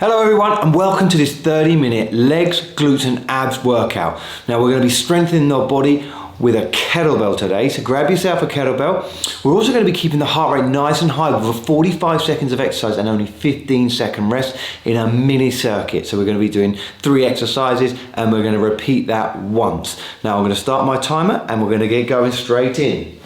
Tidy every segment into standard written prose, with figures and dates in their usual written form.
Hello everyone and welcome to this 30-minute legs, glutes and abs workout. Now we're going to be strengthening our body with a kettlebell today, so grab yourself a kettlebell. We're also going to be keeping the heart rate nice and high with 45 seconds of exercise and only 15-second rest in a mini circuit. So we're going to be doing 3 exercises and we're going to repeat that once. Now I'm going to start my timer and we're going to get going straight in.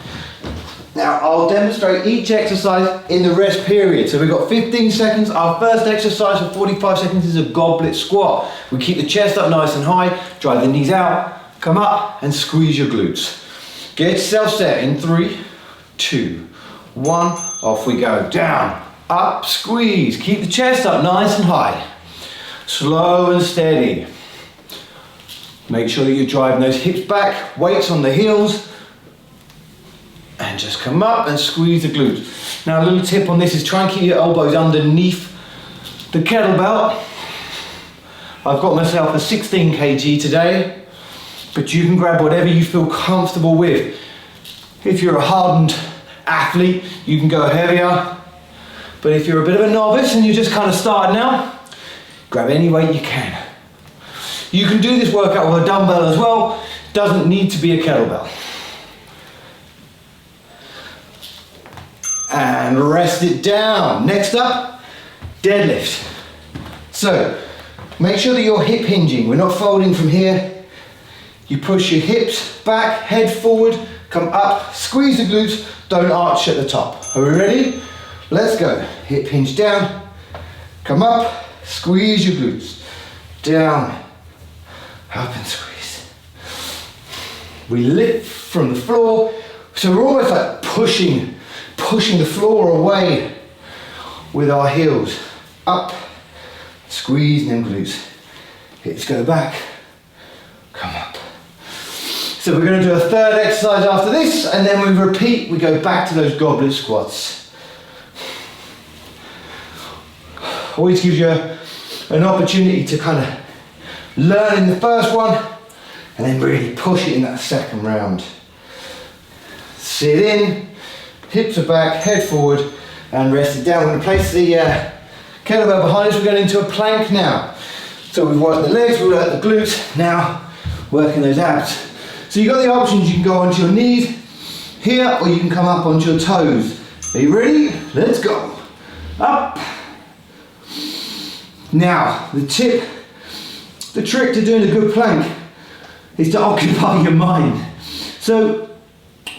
Now I'll demonstrate each exercise in the rest period. So we've got 15 seconds. Our first exercise for 45 seconds is a goblet squat. We keep the chest up nice and high, drive the knees out, come up and squeeze your glutes. Get yourself set in 3, 2, 1, off we go. Down, up, squeeze. Keep the chest up nice and high. Slow and steady. Make sure that you're driving those hips back, weights on the heels. And just come up and squeeze the glutes. Now a little tip on this is try and keep your elbows underneath the kettlebell. I've got myself a 16 kg today, but you can grab whatever you feel comfortable with. If you're a hardened athlete, you can go heavier. But if you're a bit of a novice and you're just kind of starting out, grab any weight you can. You can do this workout with a dumbbell as well. Doesn't need to be a kettlebell. And rest it down. Next up, deadlift. So, make sure that you're hip hinging. We're not folding from here. You push your hips back, head forward, come up, squeeze the glutes, don't arch at the top. Are we ready? Let's go. Hip hinge down, come up, squeeze your glutes. Down, up and squeeze. We lift from the floor, so we're almost like pushing the floor away with our heels. Up, squeeze them glutes. Hips go back, come up. So we're going to do a third exercise after this, and then we repeat, we go back to those goblet squats. Always gives you an opportunity to kind of learn in the first one, and then really push it in that second round. Sit in. Hips are back, head forward, and rest it down. We're going to place the kettlebell behind us. We're going into a plank now. So we've worked the legs, we've worked the glutes, now working those abs. So you've got the options, you can go onto your knees here, or you can come up onto your toes. Are you ready? Let's go. Up. Now, the trick to doing a good plank is to occupy your mind. So,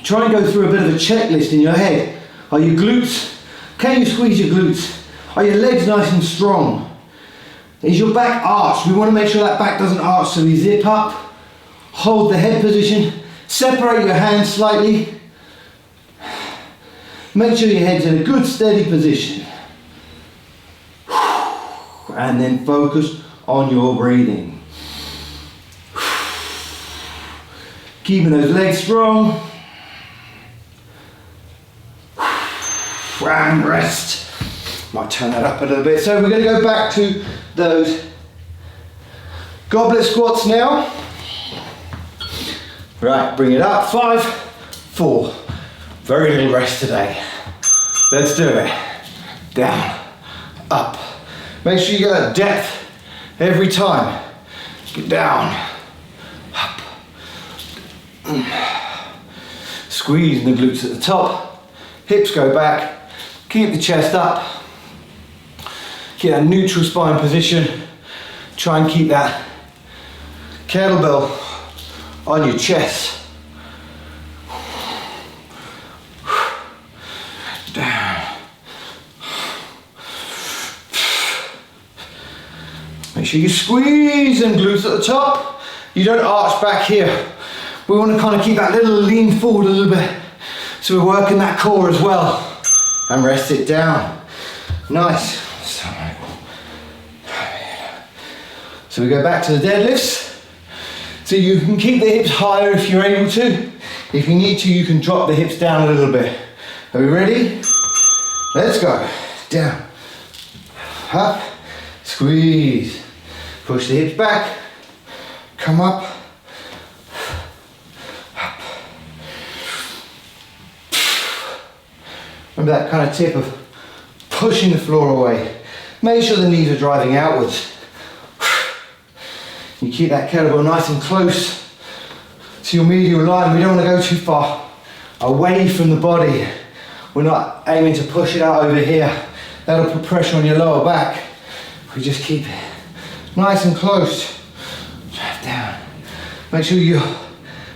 try and go through a bit of a checklist in your head. Are your glutes? Can you squeeze your glutes? Are your legs nice and strong? Is your back arched? We want to make sure that back doesn't arch, so we zip up, hold the head position, separate your hands slightly. Make sure your head's in a good steady position. And then focus on your breathing. Keeping those legs strong. And rest. Might turn that up a little bit. So we're going to go back to those goblet squats now. Right, bring it up. 5, 4. Very little rest today. Let's do it. Down, up. Make sure you get that depth every time. Get down, up. Squeeze the glutes at the top. Hips go back. Keep the chest up. Get a neutral spine position. Try and keep that kettlebell on your chest. Down. Make sure you squeeze and glutes at the top. You don't arch back here. We want to kind of keep that little lean forward a little bit. So we're working that core as well. And rest it down. Nice. So we go back to the deadlifts. So you can keep the hips higher if you're able to. If you need to, you can drop the hips down a little bit. Are we ready? Let's go. Down. Up. Squeeze. Push the hips back. Come up. Remember that kind of tip of pushing the floor away. Make sure the knees are driving outwards. You keep that kettlebell nice and close to your medial line. We don't want to go too far away from the body. We're not aiming to push it out over here. That'll put pressure on your lower back. We just keep it nice and close. Drive down. Make sure you're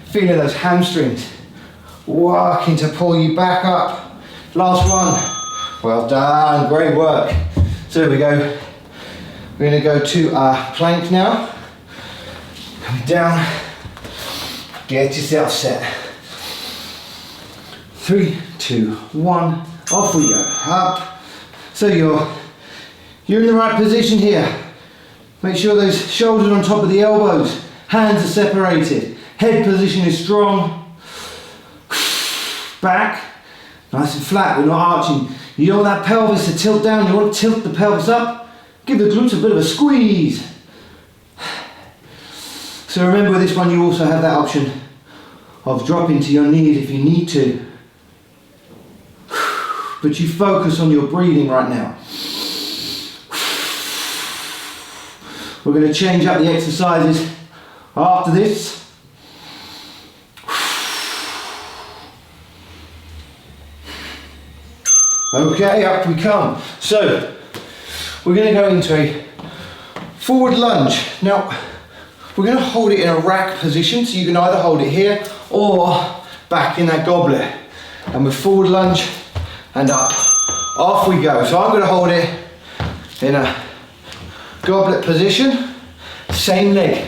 feeling those hamstrings working to pull you back up. Last one. Well done, great work. So there we go. We're going to go to our plank now. Coming down. Get yourself set. 3, 2, 1. Off we go. Up. So you're in the right position here. Make sure those shoulders are on top of the elbows. Hands are separated. Head position is strong. Back. Nice and flat. We're not arching. You don't want that pelvis to tilt down. You want to tilt the pelvis up. Give the glutes a bit of a squeeze. So remember with this one you also have that option of dropping to your knees if you need to. But you focus on your breathing right now. We're going to change up the exercises after this. Okay, up we come. So we're going to go into a forward lunge. Now we're going to hold it in a rack position, so you can either hold it here or back in that goblet. And with forward lunge and up. Off we go. So I'm going to hold it in a goblet position. Same leg.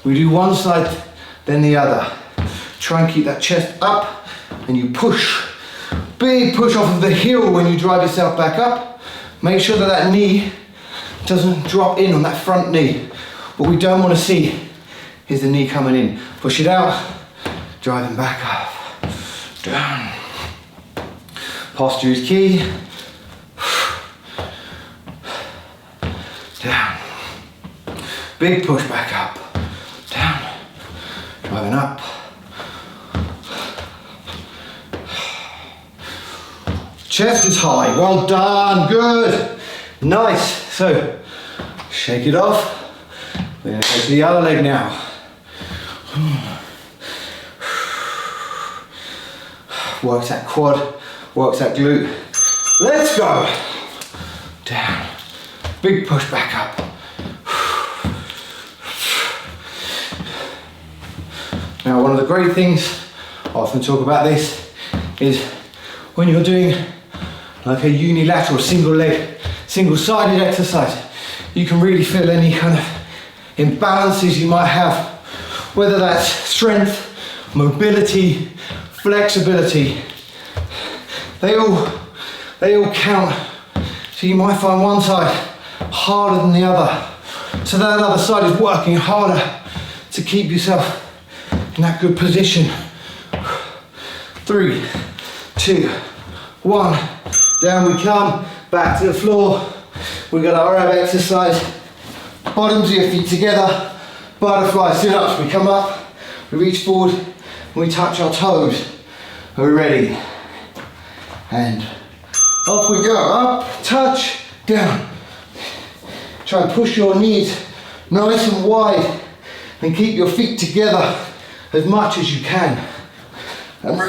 We do one side, then the other. Try and keep that chest up and you push. Big push off of the heel when you drive yourself back up. Make sure that that knee doesn't drop in on that front knee. What we don't want to see is the knee coming in. Push it out, driving back up, down. Posture is key. Down. Big push back up, down, driving up. Chest is high, well done, good, nice. So, shake it off. We're going to go to the other leg now. Works that quad, works that glute. Let's go. Down. Big push back up. Now one of the great things, I often talk about this, is when you're doing like a unilateral single leg, single sided exercise, you can really feel any kind of imbalances you might have, whether that's strength, mobility, flexibility. They all count. So you might find one side harder than the other. So that other side is working harder to keep yourself in that good position. 3, 2, 1. Down we come, back to the floor. We've got our ab exercise. Bottoms of your feet together. Butterfly sit-ups. We come up, we reach forward, and we touch our toes. Are we ready? And up we go. Up, touch, down. Try and push your knees nice and wide and keep your feet together as much as you can. And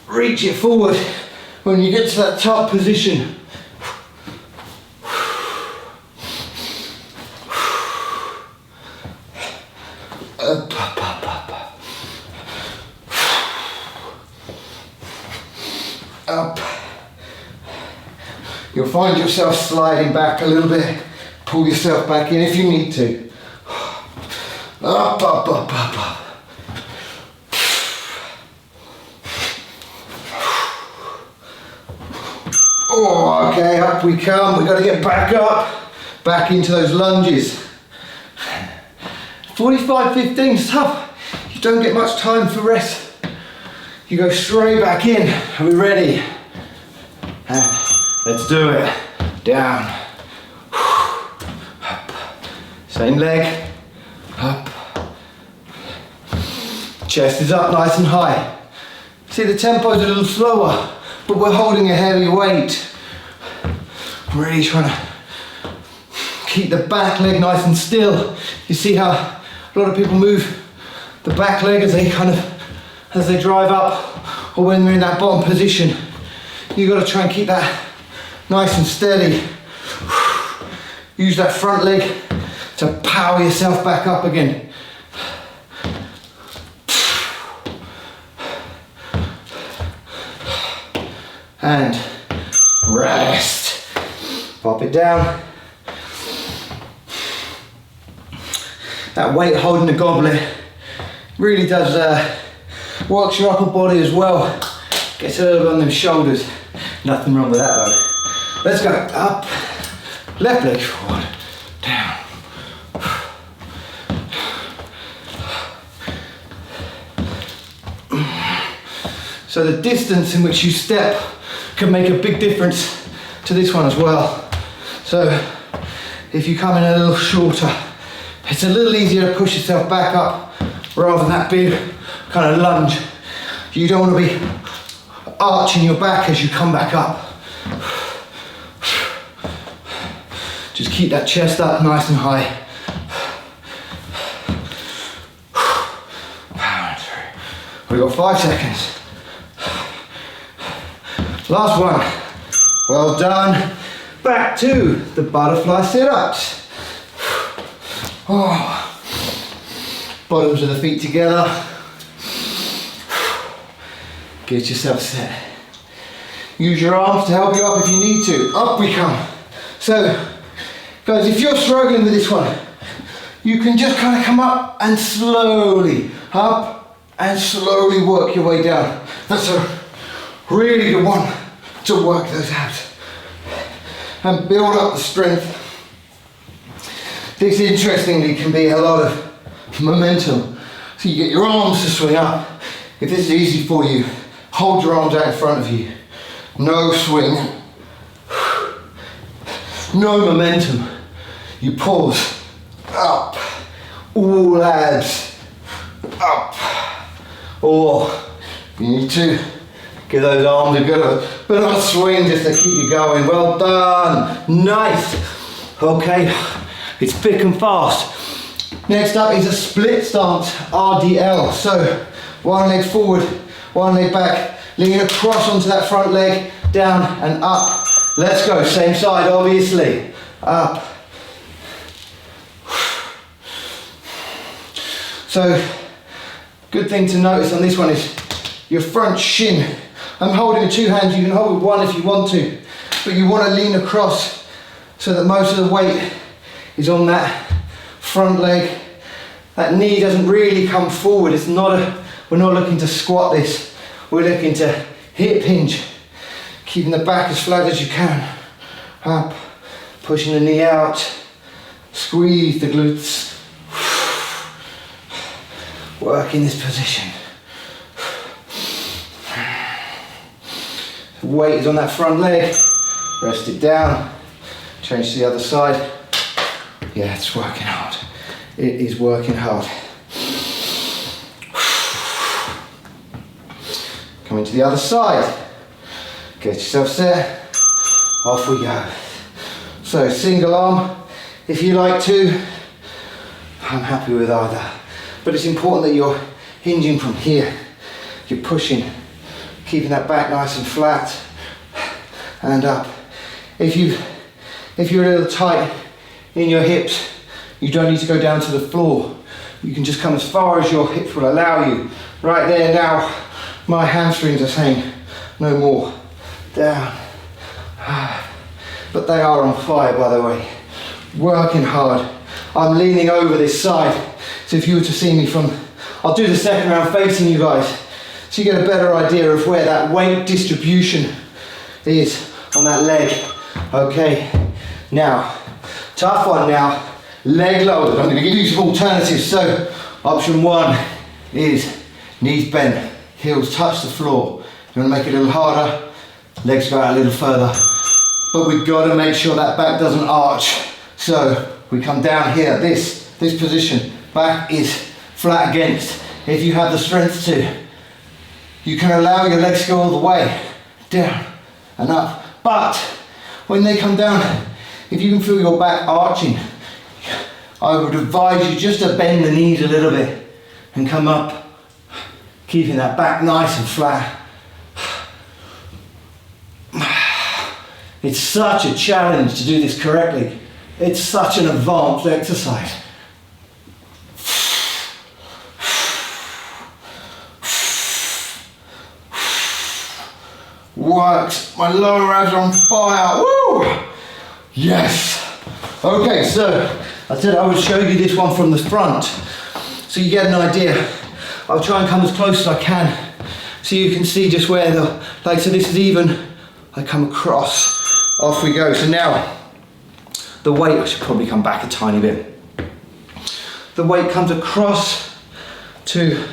reach it forward when you get to that top position. Up, up, up, up, up. Up. You'll find yourself sliding back a little bit. Pull yourself back in if you need to. Up, up, up, up, up. Oh, okay, up we come. We've got to get back up, back into those lunges. 45-15 is tough. You don't get much time for rest. You go straight back in. Are we ready? And let's do it. Down. Up. Same leg. Up. Chest is up nice and high. See, the tempo's a little slower, but we're holding a heavy weight. I'm really trying to keep the back leg nice and still. You see how a lot of people move the back leg as they drive up, or when they're in that bottom position. You got to try and keep that nice and steady. Use that front leg to power yourself back up again. And rest. Pop it down. That weight holding the goblet really does works your upper body as well. Gets a little bit on them shoulders. Nothing wrong with that though. Let's go up. Left leg forward. Down. So the distance in which you step can make a big difference to this one as well. So if you come in a little shorter, it's a little easier to push yourself back up rather than that big kind of lunge. You don't want to be arching your back as you come back up. Just keep that chest up nice and high. Power through. We've got 5 seconds. Last one. Well done. Back to the butterfly sit-ups. Oh. Bottoms of the feet together. Get yourself set. Use your arms to help you up if you need to. Up we come. So, guys, if you're struggling with this one, you can just kind of come up and slowly up and slowly work your way down. That's a really good one to work those abs and build up the strength. This, interestingly, can be a lot of momentum. So you get your arms to swing up. If this is easy for you, hold your arms out in front of you. No swing. No momentum. You pause. Up. All abs. Up. Or you need to give those arms a bit of a swing just to keep you going. Well done. Nice. Okay. It's thick and fast. Next up is a split stance, RDL. So one leg forward, one leg back, lean across onto that front leg, down and up. Let's go, same side obviously. Up. So, good thing to notice on this one is your front shin. I'm holding with 2 hands, you can hold with 1 if you want to, but you want to lean across so that most of the weight is on that front leg. That knee doesn't really come forward. We're not looking to squat this. We're looking to hip hinge, keeping the back as flat as you can. Up, pushing the knee out, squeeze the glutes. Work in this position. The weight is on that front leg. Rest it down. Change to the other side. Yeah, it's working hard. It is working hard. Coming to the other side. Get yourself set. Off we go. So single arm, if you like to. I'm happy with either. But it's important that you're hinging from here. You're pushing, keeping that back nice and flat and up. If you're a little tight in your hips, you don't need to go down to the floor. You can just come as far as your hips will allow you. Right there now, my hamstrings are saying no more. Down. But they are on fire, by the way. Working hard. I'm leaning over this side. So if you were to see me from, I'll do the second round facing you guys, so you get a better idea of where that weight distribution is on that leg. Okay, now, tough one now, leg lowered. I'm going to give you some alternatives. So option 1 is knees bent, heels touch the floor. You want to make it a little harder, legs go out a little further. But we've got to make sure that back doesn't arch. So we come down here, this position. Back is flat against. If you have the strength to, you can allow your legs to go all the way, down and up. But when they come down If you can feel your back arching, I would advise you just to bend the knees a little bit and come up, keeping that back nice and flat. It's such a challenge to do this correctly. It's such an advanced exercise. Works. My lower abs are on fire. Woo! Yes. Okay, so I said I would show you this one from the front so you get an idea. I'll try and come as close as I can so you can see just where the, like, so this is even, I come across, off we go. So now, the weight, I should probably come back a tiny bit. The weight comes across to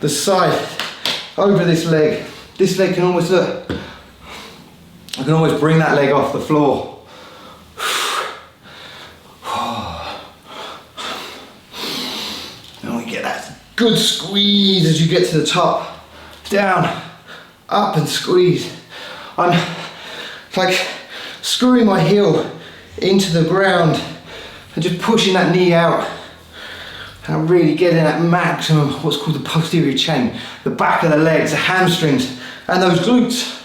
the side, over this leg. This leg can almost look, I can almost bring that leg off the floor. And we get that good squeeze as you get to the top. Down, up and squeeze. I'm like screwing my heel into the ground and just pushing that knee out. And I'm really getting that maximum, what's called the posterior chain, the back of the legs, the hamstrings, and those glutes.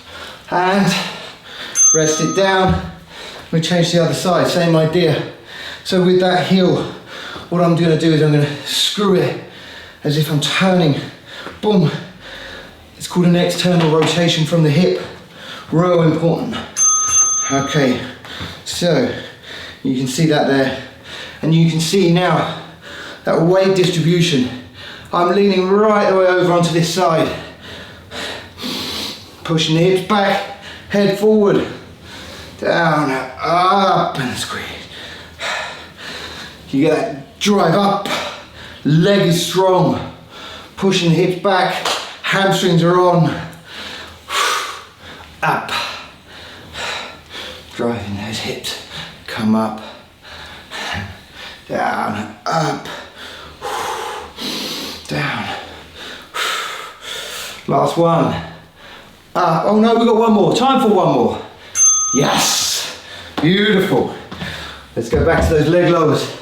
And rest it down. We change to the other side, same idea. So with that heel, what I'm going to do is I'm going to screw it as if I'm turning. Boom. It's called an external rotation from the hip. Real important. Okay, so you can see that there. And you can see now that weight distribution. I'm leaning right the way over onto this side. Pushing the hips back, head forward, down, up and squeeze. You get that drive up, leg is strong, pushing the hips back, hamstrings are on, up, driving those hips, come up, down, up, down. Last one. Up. Oh no, we've got one more. Time for one more. Yes. Beautiful. Let's go back to those leg lowers.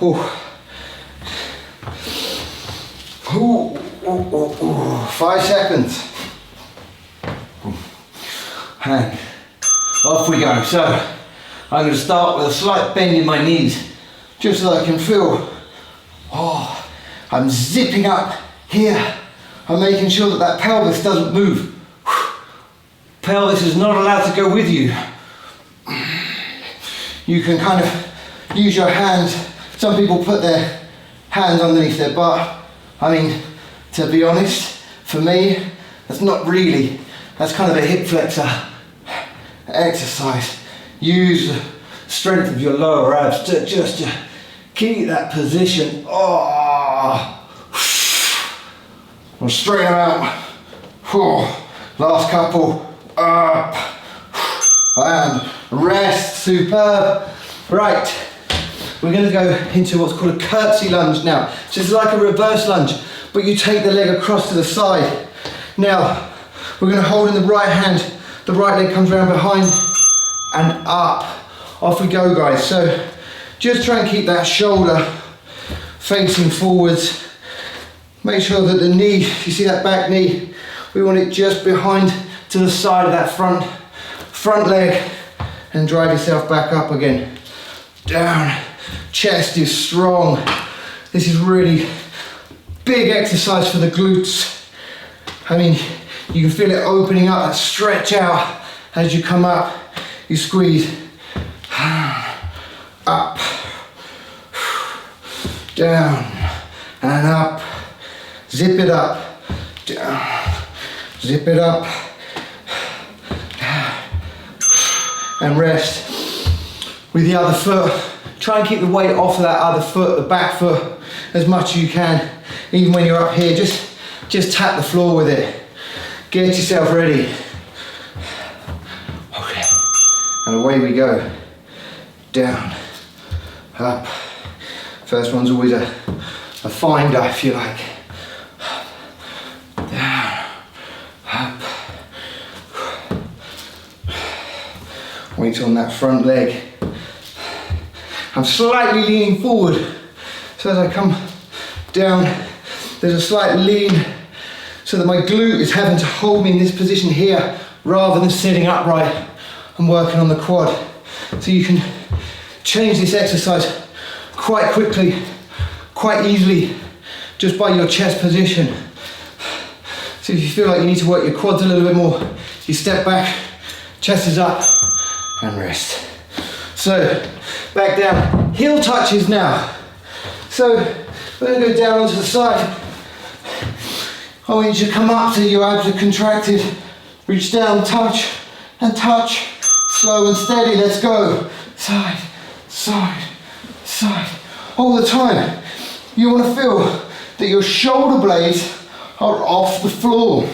Ooh. Ooh. Ooh, ooh, ooh. 5 seconds. And off we go. So I'm going to start with a slight bend in my knees, just so I can feel, oh, I'm zipping up here. I'm making sure that that pelvis doesn't move. Pelvis is not allowed to go with you. You can kind of use your hands. Some people put their hands underneath their butt. I mean, to be honest, for me, that's not really, that's kind of a hip flexor exercise. Use the strength of your lower abs to just keep that position. Oh, and straighten them out. Oh, last couple. Up and rest. Superb. Right, we're going to go into what's called a curtsy lunge now. So it's like a reverse lunge, but you take the leg across to the side. Now we're going to hold in the right hand, the right leg comes around behind and up. Off we go, guys. So just try and keep that shoulder facing forwards. Make sure that the knee, you see that back knee, we want it just behind to the side of that front leg, and drive yourself back up again. Down, chest is strong. This is really big exercise for the glutes. I mean, you can feel it opening up, that stretch out as you come up, you squeeze. Up, down, and up. Zip it up, down, zip it up, and rest. With the other foot, try and keep the weight off of that other foot, the back foot, as much as you can. Even when you're up here, just tap the floor with it. Get yourself ready. Okay, and away we go. Down, up. First one's always a finder, if you like. Down, up. Weight on that front leg. I'm slightly leaning forward. So as I come down, there's a slight lean so that my glute is having to hold me in this position here rather than sitting upright and working on the quad. So you can change this exercise quite quickly, quite easily, just by your chest position. So if you feel like you need to work your quads a little bit more, you step back, chest is up, and rest. So, back down, heel touches now. So, we're going to go down onto the side. I want you to come up till your abs are contracted. Reach down, touch, and touch. Slow and steady, let's go. Side, side, side. All the time. You want to feel that your shoulder blades are off the floor.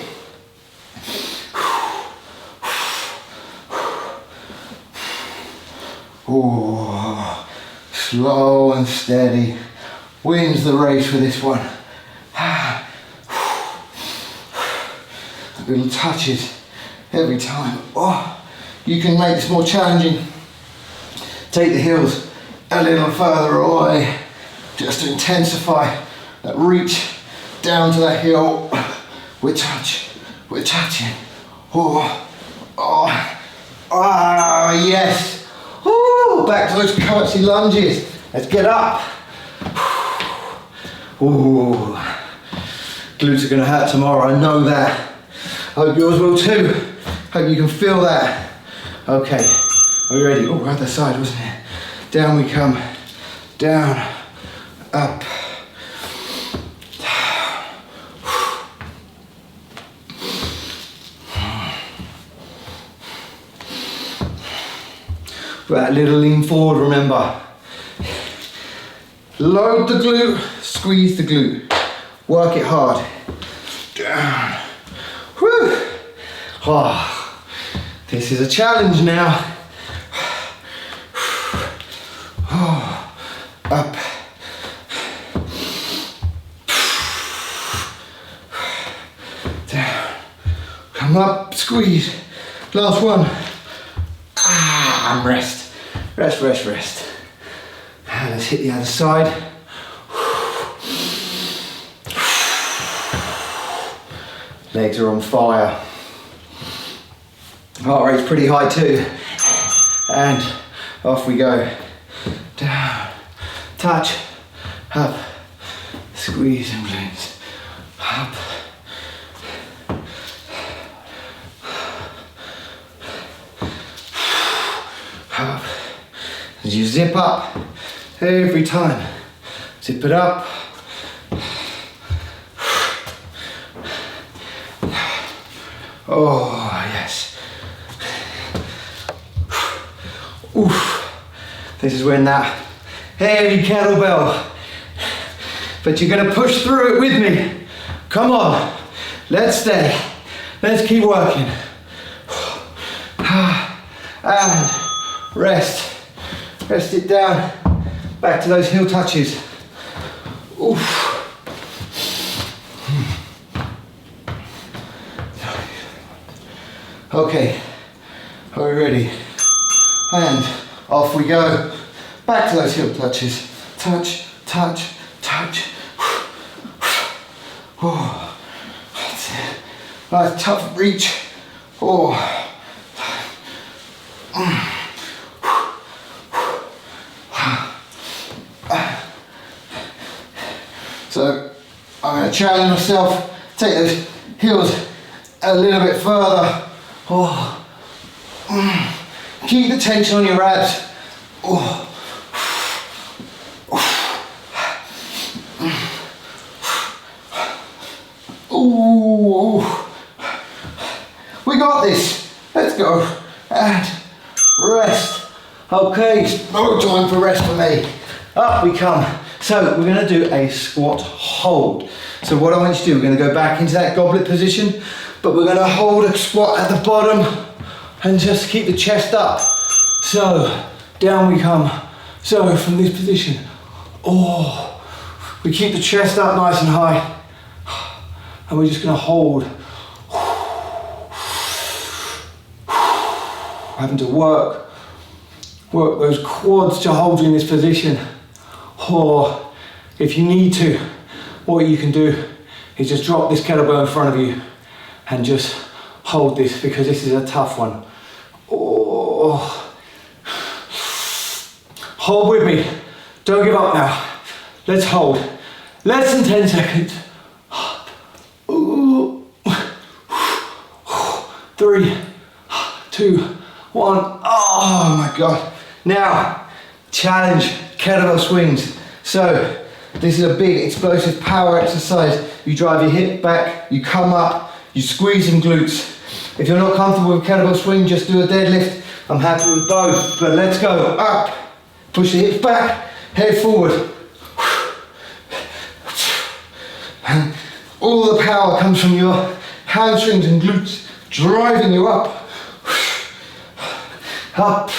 Oh, slow and steady wins the race for this one. Little touches every time. Oh, you can make this more challenging. Take the heels a little further away just to intensify that reach down to that heel. We're touching. Oh, oh, ah, yes. Ooh, back to those curtsy lunges. Let's get up. Ooh, glutes are gonna hurt tomorrow, I know that. Hope yours will too. Hope you can feel that. Okay, are we ready? Oh, right the side, wasn't it? Down we come. Down, up. That little lean forward, remember. Load the glute, squeeze the glute. Work it hard. Down. Whew. Oh, this is a challenge now. Oh, up. Down. Come up, squeeze. Last one. Ah, and rest. Rest, rest, rest. And let's hit the other side. Legs are on fire. Heart rate's pretty high too. And off we go. Down, touch, up, squeeze and glutes. Up. Up. As you zip up every time. Zip it up. Oh, yes. Oof. This is when that heavy kettlebell. But you're going to push through it with me. Come on. Let's stay. Let's keep working. And rest. Rest it down. Back to those heel touches. Oof. Okay, are we ready? And off we go. Back to those heel touches. Touch, touch, touch. Oh, that's it. Nice tough reach. Oh. So I'm going to challenge myself. Take those heels a little bit further. Oh. Keep the tension on your abs. Oh. Ooh. We got this. Let's go. And rest. Okay, no time for rest for me. Up we come. So we're going to do a squat hold. So what I want you to do, we're going to go back into that goblet position, but we're going to hold a squat at the bottom and just keep the chest up. So down we come. So from this position, oh, we keep the chest up nice and high, and we're just going to hold. Having to work Work those quads to hold you in this position. Or if you need to, what you can do is just drop this kettlebell in front of you and just hold this, because this is a tough one. Oh. Hold with me. Don't give up now. Let's hold. Less than 10 seconds. 3, 2, 1. Oh my God. Now, challenge kettlebell swings. So, this is a big explosive power exercise. You drive your hip back, you come up, you squeeze some glutes. If you're not comfortable with kettlebell swing, just do a deadlift. I'm happy with both, but let's go. Up, push the hips back, head forward. And all the power comes from your hamstrings and glutes, driving you up. Up.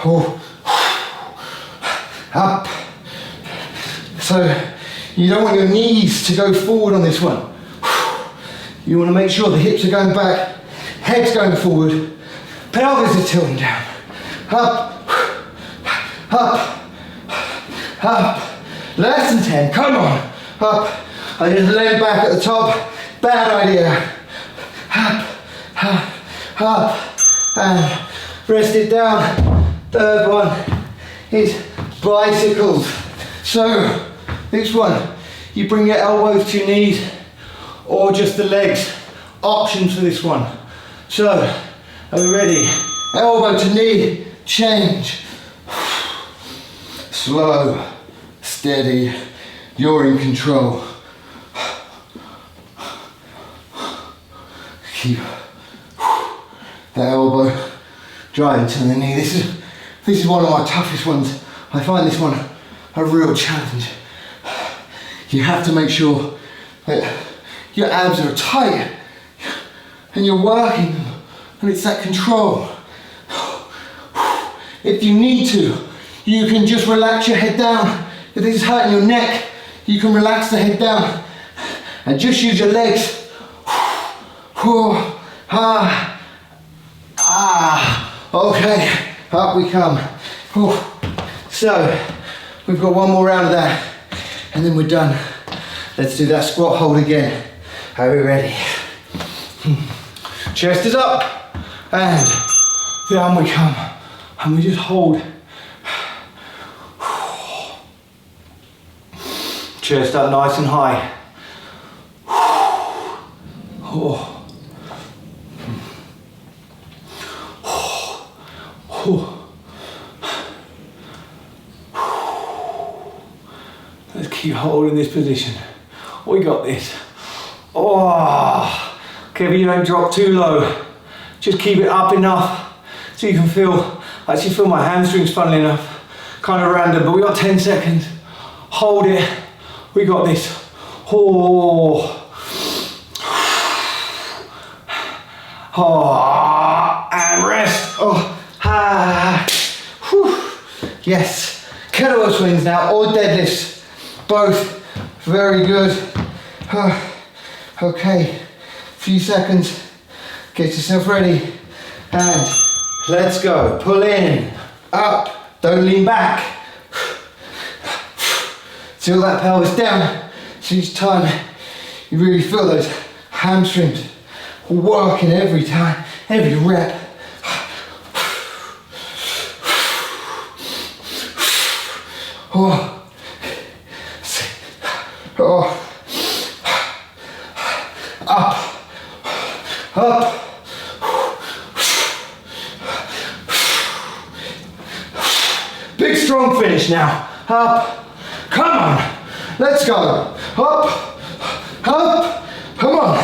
Oh. Up. So you don't want your knees to go forward on this one. You want to make sure the hips are going back, head's going forward, pelvis is tilting down. Up, up, up. Less than 10, come on. Up. I just lean back at the top. Bad idea. Up, up, up. And rest it down. Third one is bicycles. So this one, you bring your elbows to your knees or just the legs. Options for this one. So, are we ready? Elbow to knee, change. Slow, steady, you're in control. Keep the elbow driving to the knee. This is one of my toughest ones. I find this one a real challenge. You have to make sure that your abs are tight and you're working them, and it's that control. If you need to, you can just relax your head down. If this is hurting your neck, you can relax the head down and just use your legs. Okay, up we come. So, we've got one more round of that, and then we're done. Let's do that squat hold again. Are we ready? Chest is up, and down we come. And we just hold. Chest up nice and high. Let's keep holding this position. We got this. Okay, but you don't drop too low. Just keep it up enough so you can feel, I actually feel my hamstrings, funnily enough, kind of random, but we got 10 seconds. Hold it. We got this. And rest. Yes. Kettlebell swings now, or deadlifts. Both very good. Okay, few seconds. Get yourself ready. And let's go. Pull in, up, don't lean back. Till that pelvis down. So each time you really feel those hamstrings working every time, every rep. Up. Big strong finish now. Up. Come on. Let's go. Up. Up. Come on.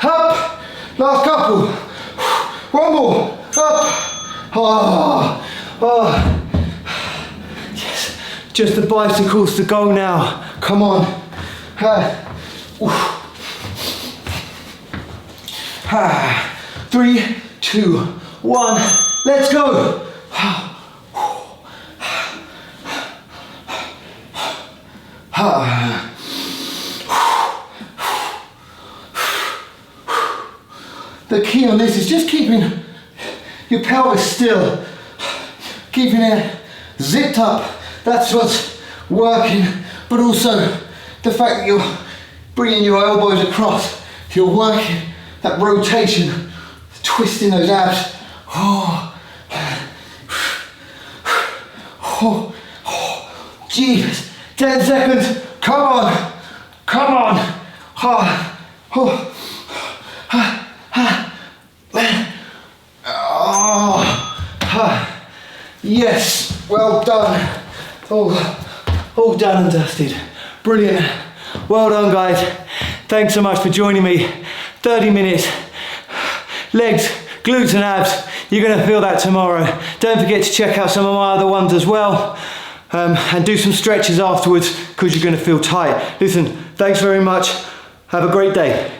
Up. Last couple. One more. Up. Yes. Just the bicycles to go now. Come on. 3, 2, 1. Let's go. The key on this is just keeping your pelvis still. Keeping it zipped up, that's what's working. But also the fact that you're bringing your elbows across, you're working that rotation, twisting those abs. Jesus, 10 seconds, come on, come on. Yes, well done. All done and dusted. Brilliant. Well done, guys. Thanks so much for joining me. 30 minutes, legs, glutes and abs. You're going to feel that tomorrow. Don't forget to check out some of my other ones as well. And do some stretches afterwards because you're going to feel tight. Listen, thanks very much. Have a great day.